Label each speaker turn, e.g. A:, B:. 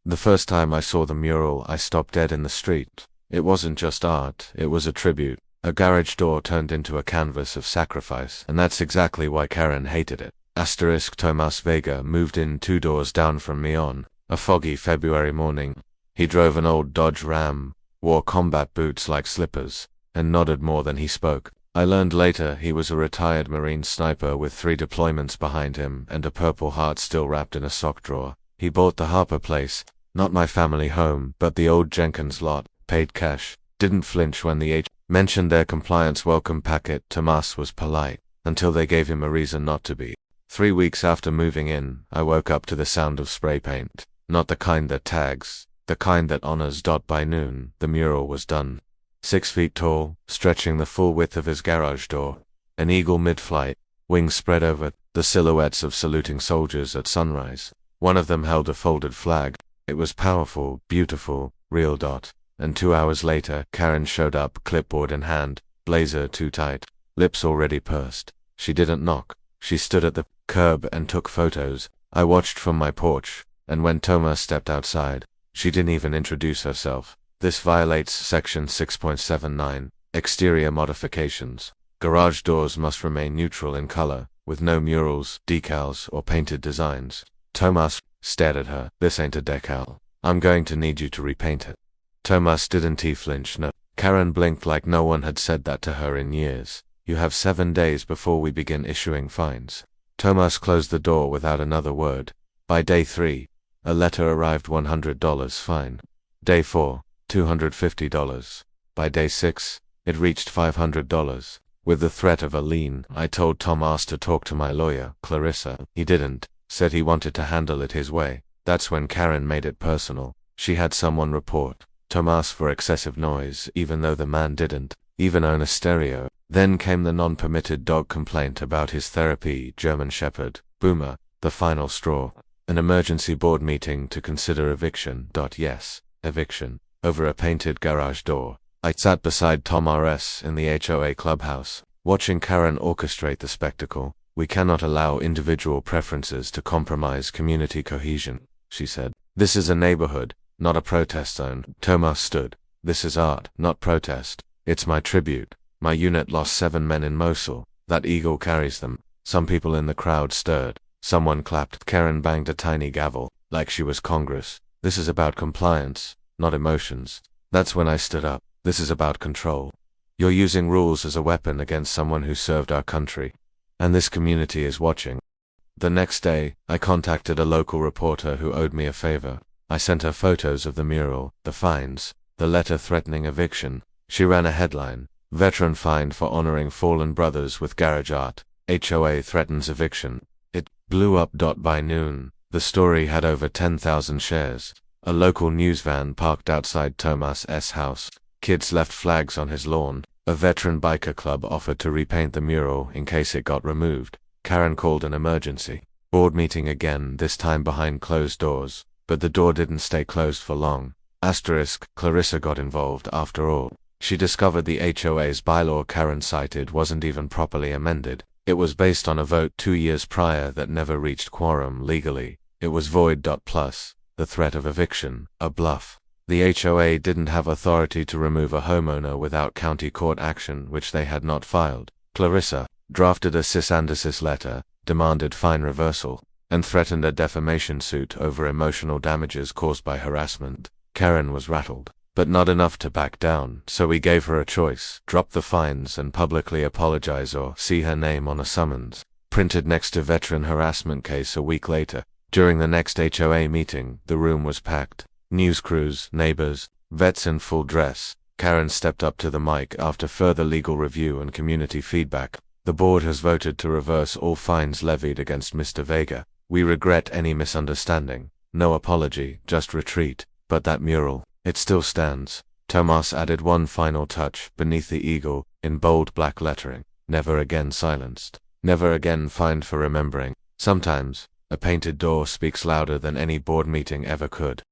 A: The first time I saw the mural, I stopped dead in the street. It wasn't just art, it was a tribute. A garage door turned into a canvas of sacrifice, and that's exactly why Karen hated it. Tomás Vega moved in 2 doors down from me on a foggy February morning. He drove an old Dodge Ram, wore combat boots like slippers, and nodded more than he spoke. I learned later he was a retired Marine sniper with 3 deployments behind him and a Purple Heart still wrapped in a sock drawer. He bought the Harper place, not my family home, but the old Jenkins lot, paid cash, didn't flinch when the mentioned their compliance welcome packet. Tomás was polite, until they gave him a reason not to be. 3 weeks after moving in, I woke up to the sound of spray paint. Not the kind that tags, the kind that honors. By noon, the mural was done. 6 feet tall, stretching the full width of his garage door. An eagle mid-flight, wings spread over, the silhouettes of saluting soldiers at sunrise. One of them held a folded flag. It was powerful, beautiful, real. And 2 hours later, Karen showed up, clipboard in hand, blazer too tight, lips already pursed. She didn't knock. She stood at the curb and took photos. I watched from my porch, and when Tomás stepped outside, she didn't even introduce herself. This violates Section 6.79, Exterior Modifications. Garage doors must remain neutral in color, with no murals, decals, or painted designs. Tomás stared at her. This ain't a decal. I'm going to need you to repaint it. Tomás didn't flinch. No. Karen blinked like no one had said that to her in years. You have 7 days before we begin issuing fines. Tomás closed the door without another word. By day 3, a letter arrived, $100 fine. Day 4, $250. By day 6, it reached $500. With the threat of a lien, I told Tomás to talk to my lawyer, Clarissa. He didn't, said he wanted to handle it his way. That's when Karen made it personal. She had someone report Tomás for excessive noise, even though the man didn't even own a stereo. Then came the non-permitted dog complaint about his therapy German Shepherd, Boomer, the final straw. An emergency board meeting to consider eviction. Yes, eviction, over a painted garage door. I sat beside Tom R.S. in the HOA clubhouse, watching Karen orchestrate the spectacle. We cannot allow individual preferences to compromise community cohesion, she said. This is a neighborhood, not a protest zone. Tomás stood. This is art, not protest. It's my tribute. My unit lost 7 men in Mosul. That eagle carries them. Some people in the crowd stirred. Someone clapped. Karen banged a tiny gavel, like she was Congress. This is about compliance, not emotions. That's when I stood up. This is about control. You're using rules as a weapon against someone who served our country. And this community is watching. The next day, I contacted a local reporter who owed me a favor. I sent her photos of the mural, the fines, the letter threatening eviction. She ran a headline, "Veteran fined for honoring fallen brothers with garage art. HOA threatens eviction." It blew up. By noon, the story had over 10,000 shares. A local news van parked outside Tomás's house. Kids left flags on his lawn. A veteran biker club offered to repaint the mural in case it got removed. Karen called an emergency board meeting again, this time behind closed doors. But the door didn't stay closed for long. Clarissa got involved after all. She discovered the HOA's bylaw Karen cited wasn't even properly amended. It was based on a vote 2 years prior that never reached quorum legally. It was void. Plus, the threat of eviction, a bluff. The HOA didn't have authority to remove a homeowner without county court action, which they had not filed. Clarissa drafted a cis and desist letter, demanded fine reversal, and threatened a defamation suit over emotional damages caused by harassment. Karen was rattled, but not enough to back down, so we gave her a choice: drop the fines and publicly apologize, or see her name on a summons printed next to veteran harassment case a week later. During the next HOA meeting, the room was packed. News crews, neighbors, vets in full dress. Karen stepped up to the mic after further legal review and community feedback. The board has voted to reverse all fines levied against Mr. Vega. We regret any misunderstanding. No apology, just retreat. But that mural, it still stands. Tomás added one final touch beneath the eagle, in bold black lettering. Never again silenced. Never again fined for remembering. Sometimes, a painted door speaks louder than any board meeting ever could.